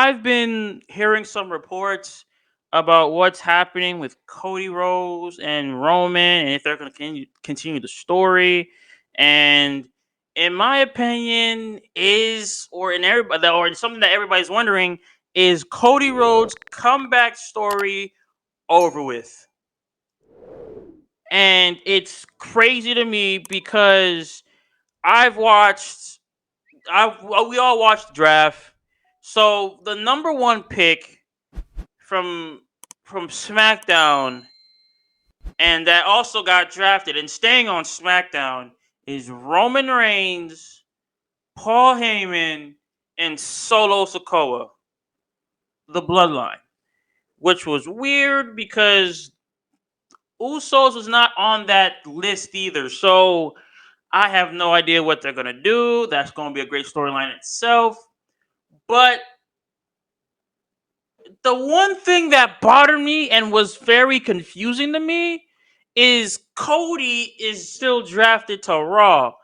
I've been hearing some reports about what's happening with Cody Rhodes and Roman, and if they're going to continue the story. And in my opinion, or something that everybody's wondering, is Cody Rhodes' comeback story over with? And it's crazy to me because I've watched we all watched the draft. So the number one pick from SmackDown, and that also got drafted and staying on SmackDown, is Roman Reigns, Paul Heyman, and Solo Sikoa, the Bloodline, which was weird because Usos was not on that list either. So I have no idea what they're gonna do. That's gonna be a great storyline itself. But the one thing that bothered me and was very confusing to me is Cody is still drafted to Raw,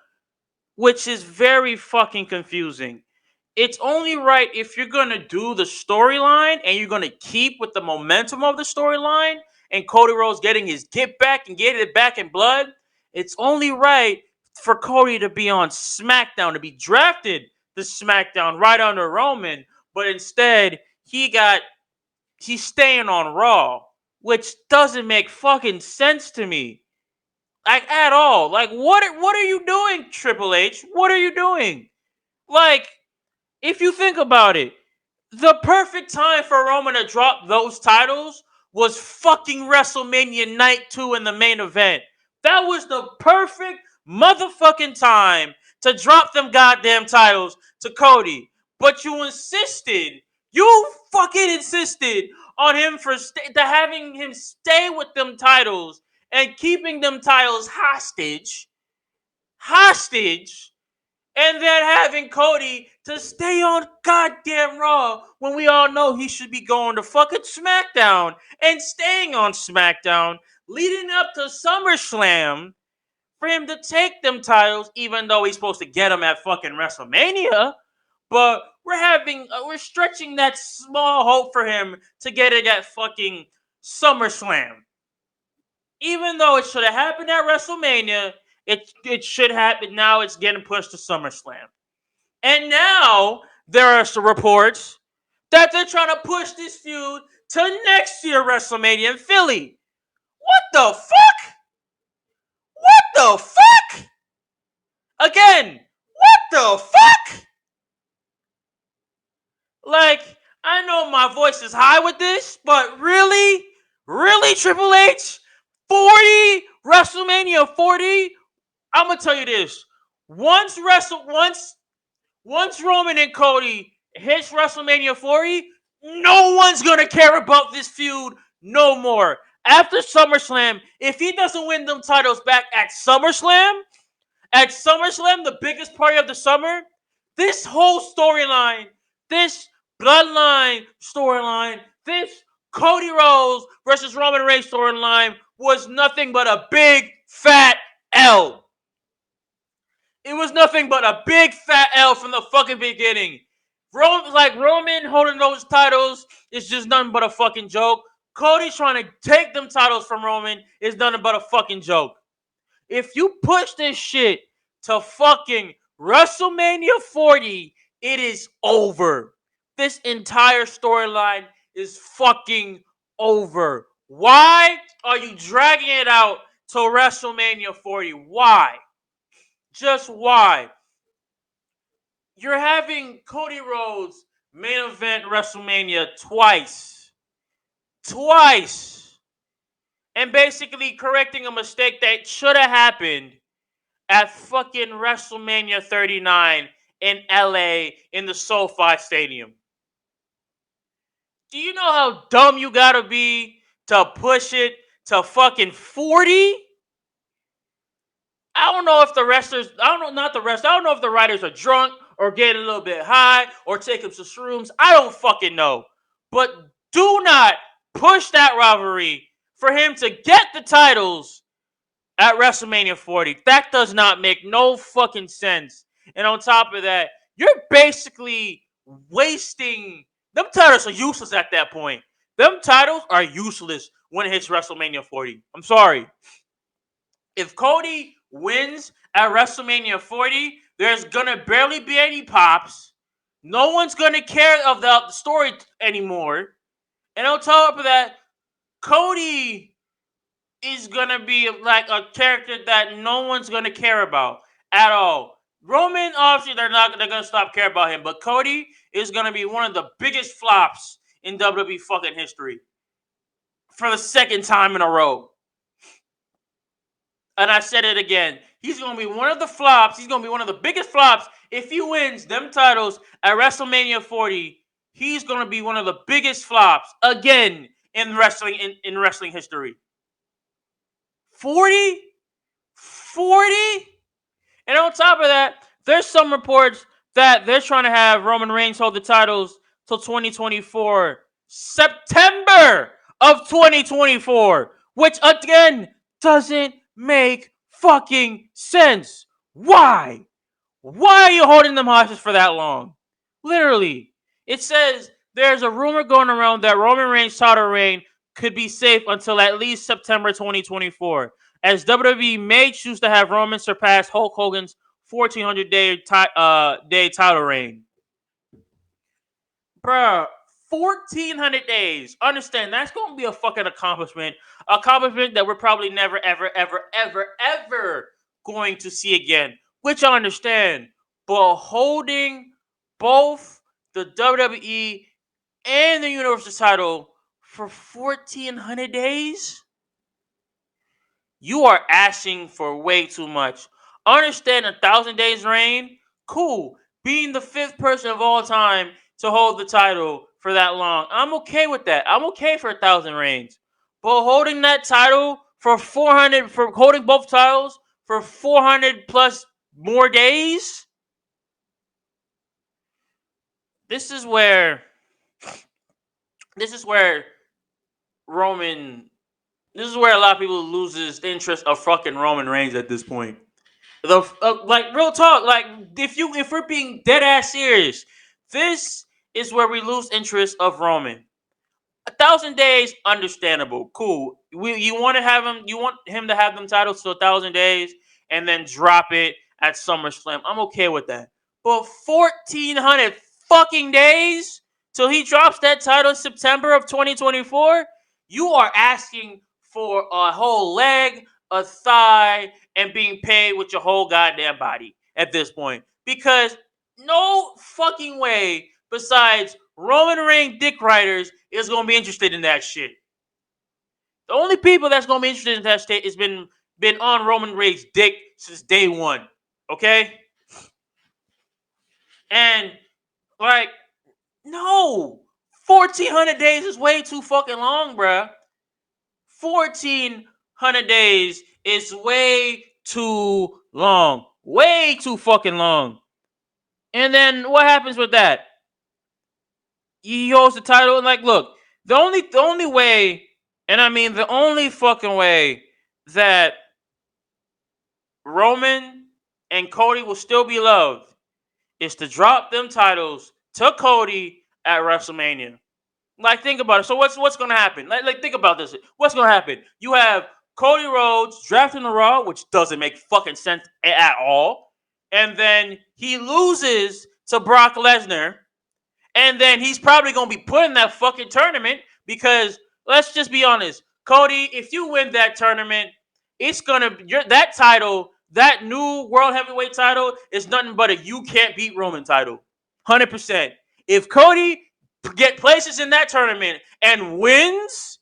which is very fucking confusing. It's only right if you're going to do the storyline and you're going to keep with the momentum of the storyline and Cody Rhodes getting his get back and getting it back in blood. It's only right for Cody to be on SmackDown, to be drafted to SmackDown right under Roman, but instead he's staying on Raw, which doesn't make fucking sense to me. Like at all. Like what are you doing, Triple H? What are you doing? Like, if you think about it, the perfect time for Roman to drop those titles was fucking WrestleMania Night 2 in the main event. That was the perfect motherfucking time to drop them goddamn titles to Cody. But you fucking insisted on him to having him stay with them titles and keeping them titles hostage, and then having Cody to stay on goddamn Raw when we all know he should be going to fucking SmackDown and staying on SmackDown leading up to SummerSlam for him to take them titles, even though he's supposed to get them at fucking WrestleMania. But we're stretching that small hope for him to get it at fucking SummerSlam. Even though it should have happened at WrestleMania, it should happen now. It's getting pushed to SummerSlam. And now there are some reports that they're trying to push this feud to next year WrestleMania in Philly. What the fuck? What the fuck? Again, what the fuck? Like, I know my voice is high with this, but really? Really, Triple H? 40? WrestleMania 40? I'm going to tell you this. Once Roman and Cody hits WrestleMania 40, no one's going to care about this feud no more. After SummerSlam, if he doesn't win them titles back at SummerSlam, the biggest party of the summer, this whole storyline, this Bloodline storyline, this Cody Rhodes versus Roman Reigns storyline was nothing but a big fat L. It was nothing but a big fat L from the fucking beginning. Roman holding those titles is just nothing but a fucking joke. Cody trying to take them titles from Roman is nothing but a fucking joke. If you push this shit to fucking WrestleMania 40, it is over. This entire storyline is fucking over. Why are you dragging it out to WrestleMania 40? Why? Just why? You're having Cody Rhodes main event WrestleMania twice. And basically correcting a mistake that should have happened at fucking WrestleMania 39 in LA in the SoFi Stadium. Do you know how dumb you gotta be to push it to fucking 40? I don't know if the wrestlers, I don't know if the writers are drunk or getting a little bit high or taking some shrooms. I don't fucking know. But do not push that rivalry for him to get the titles at WrestleMania 40. That does not make no fucking sense. And on top of that, you're basically wasting Them titles are useless at that point. Them titles are useless when it hits WrestleMania 40. I'm sorry. If Cody wins at WrestleMania 40, there's gonna barely be any pops. No one's gonna care of the story anymore. And on top of that, Cody is gonna be like a character that no one's gonna care about at all. Roman, obviously, they're gonna stop caring about him, but Cody is gonna be one of the biggest flops in WWE fucking history for the second time in a row. And I said it again. He's going to be one of the flops. He's going to be one of the biggest flops. If he wins them titles at WrestleMania 40, he's going to be one of the biggest flops again in wrestling in wrestling history. 40? 40? And on top of that, there's some reports that they're trying to have Roman Reigns hold the titles till 2024. September of 2024. Which, again, doesn't make fucking sense. Why? Why are you holding them hostage for that long? Literally. It says there's a rumor going around that Roman Reigns' title reign could be safe until at least September 2024, as WWE may choose to have Roman surpass Hulk Hogan's 1,400 day title reign. Bruh, 1,400 days. Understand, that's going to be a fucking accomplishment. Accomplishment that we're probably never, ever, ever, ever, ever going to see again. Which I understand. But holding both the WWE and the Universal title for 1,400 days? You are asking for way too much. Understand 1,000 days reign? Cool. Being the 5th person of all time to hold the title for that long. I'm okay with that. I'm okay for 1,000 reigns. But holding that title for 400, for holding both titles for 400 plus more days? This is where Roman, this is where a lot of people loses interest of fucking Roman Reigns at this point. Like real talk, like if we're being dead ass serious, this is where we lose interest of Roman. 1,000 days, understandable, cool. You want him to have them titles to 1,000 days and then drop it at SummerSlam. I'm okay with that. But 1,400 fucking days till he drops that title in September of 2024. You are asking for a whole leg, a thigh, and being paid with your whole goddamn body at this point. Because no fucking way besides Roman Reigns dick riders is going to be interested in that shit. The only people that's going to be interested in that shit has been on Roman Reigns dick since day one. Okay? And, like, no. 1,400 days is way too fucking long, bruh. 1,400 days is way too long. Way too fucking long. And then what happens with that? He holds the title and like, look, the only way, and I mean the only fucking way that Roman and Cody will still be loved is to drop them titles to Cody at WrestleMania. Like, think about it. So what's gonna happen? Like think about this. What's gonna happen? You have Cody Rhodes drafting the Raw, which doesn't make fucking sense at all, and then he loses to Brock Lesnar. And then he's probably going to be put in that fucking tournament because, let's just be honest, Cody, if you win that tournament, it's going to, that title, that new World Heavyweight title is nothing but a you can't beat Roman title. 100%. If Cody get places in that tournament and wins,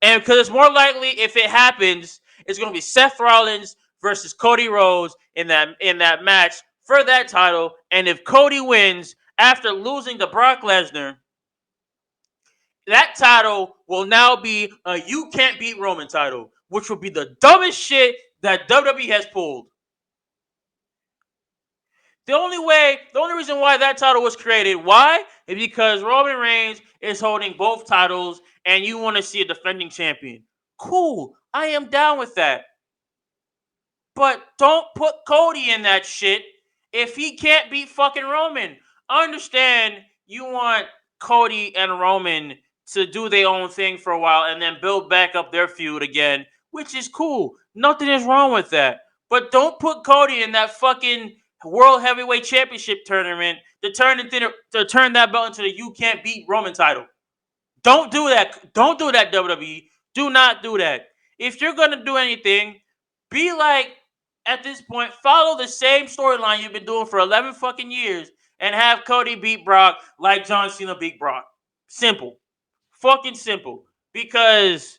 and because it's more likely if it happens, it's going to be Seth Rollins versus Cody Rhodes in that match for that title. And if Cody wins, after losing to Brock Lesnar, that title will now be a you can't beat Roman title, which will be the dumbest shit that WWE has pulled. The only reason why that title was created, why? Is because Roman Reigns is holding both titles and you want to see a defending champion. Cool. I am down with that. But don't put Cody in that shit if he can't beat fucking Roman. Understand you want Cody and Roman to do their own thing for a while and then build back up their feud again, which is cool. Nothing is wrong with that. But don't put Cody in that fucking World Heavyweight Championship tournament to turn that belt into the you can't beat Roman title. Don't do that. Don't do that, WWE. Do not do that. If you're gonna do anything, be like at this point, follow the same storyline you've been doing for 11 fucking years and have Cody beat Brock like John Cena beat Brock. Simple. Fucking simple. Because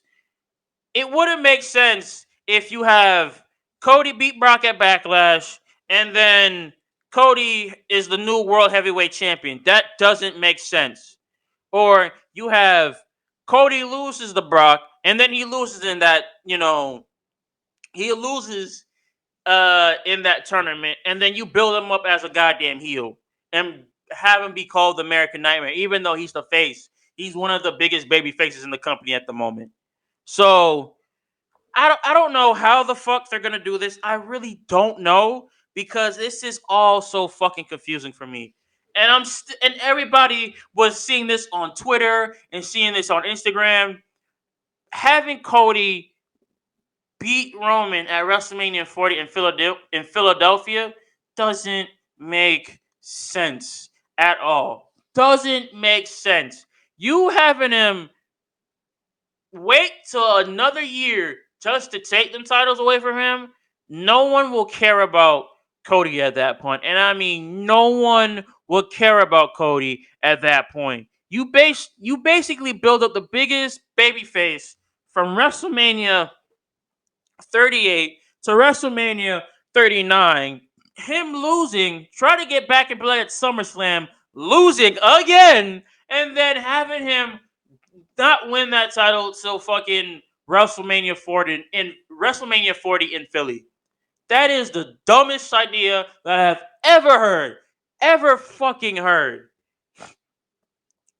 it wouldn't make sense if you have Cody beat Brock at Backlash and then Cody is the new World Heavyweight Champion. That doesn't make sense. Or you have Cody loses the Brock and then he loses in that, he loses in that tournament, and then you build him up as a goddamn heel and have him be called the American Nightmare, even though he's the face. He's one of the biggest baby faces in the company at the moment. So I don't know how the fuck they're gonna do this. I really don't know because this is all so fucking confusing for me. And and everybody was seeing this on Twitter and seeing this on Instagram. Having Cody beat Roman at WrestleMania 40 in Philadelphia doesn't make sense at all. Doesn't make sense. You having him wait till another year just to take them titles away from him, no one will care about Cody at that point. And I mean, no one will care about Cody at that point. You basically build up the biggest babyface from WrestleMania 38 to WrestleMania 39. Him losing, trying to get back in play at SummerSlam, losing again, and then having him not win that title till fucking WrestleMania 40 in Philly. That is the dumbest idea that I have ever heard. Ever fucking heard.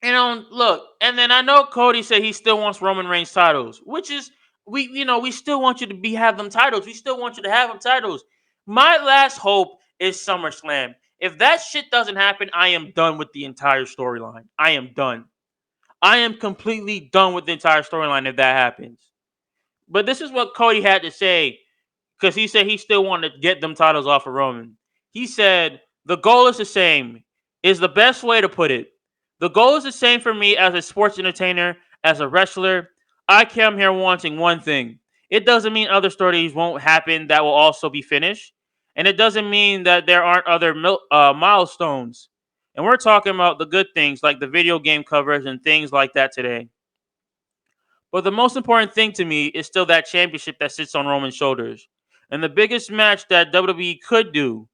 Look, and then I know Cody said he still wants Roman Reigns titles, which is we still want you to have them titles. We still want you to have them titles. My last hope is SummerSlam. If that shit doesn't happen, I am done with the entire storyline. I am done. I am completely done with the entire storyline if that happens. But this is what Cody had to say because he said he still wanted to get them titles off of Roman. He said, the goal is the same, is the best way to put it. The goal is the same for me as a sports entertainer, as a wrestler. I came here wanting one thing. It doesn't mean other stories won't happen that will also be finished. And it doesn't mean that there aren't other milestones. And we're talking about the good things like the video game covers and things like that today. But the most important thing to me is still that championship that sits on Roman's shoulders. And the biggest match that WWE could do.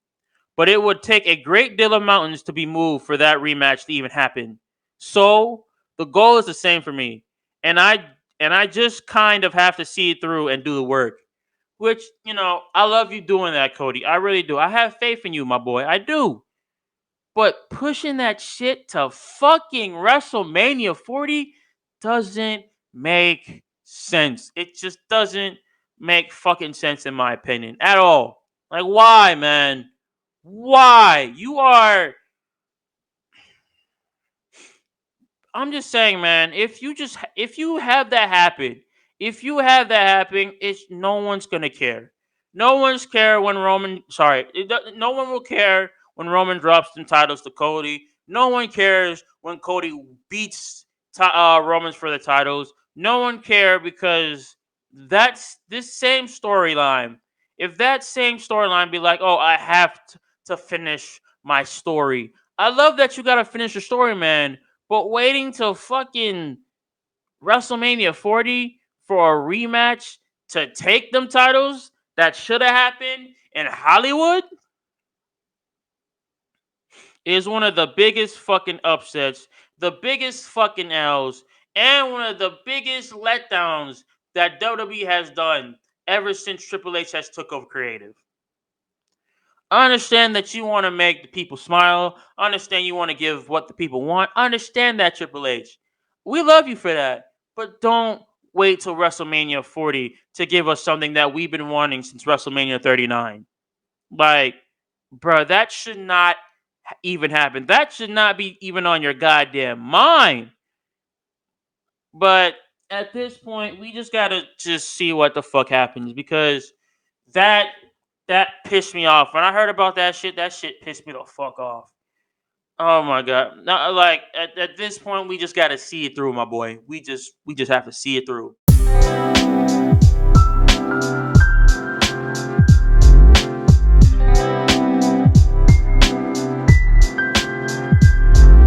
But it would take a great deal of mountains to be moved for that rematch to even happen. So the goal is the same for me. And I just kind of have to see it through and do the work. Which, I love you doing that, Cody. I really do. I have faith in you, my boy. I do. But pushing that shit to fucking WrestleMania 40 doesn't make sense. It just doesn't make fucking sense in my opinion at all. Like, why, man? Why? I'm just saying, man, if you have that happen, it's no one's gonna care. No one's care when no one will care when Roman drops the titles to Cody. No one cares when Cody beats Roman for the titles. No one care because that's this same storyline. If that same storyline be like, oh, I have to finish my story. I love that you gotta finish your story, man. But waiting till fucking WrestleMania 40 for a rematch to take them titles that should have happened in Hollywood is one of the biggest fucking upsets, the biggest fucking L's, and one of the biggest letdowns that WWE has done ever since Triple H has took over creative. I understand that you want to make the people smile. I understand you want to give what the people want. I understand that, Triple H. We love you for that. But don't wait till WrestleMania 40 to give us something that we've been wanting since WrestleMania 39. Like, bruh, that should not even happen. That should not be even on your goddamn mind. But at this point, we just gotta just see what the fuck happens because that that pissed me off. When I heard about that shit pissed me the fuck off. Oh my god! Like at this point, we just gotta see it through, my boy. We just have to see it through.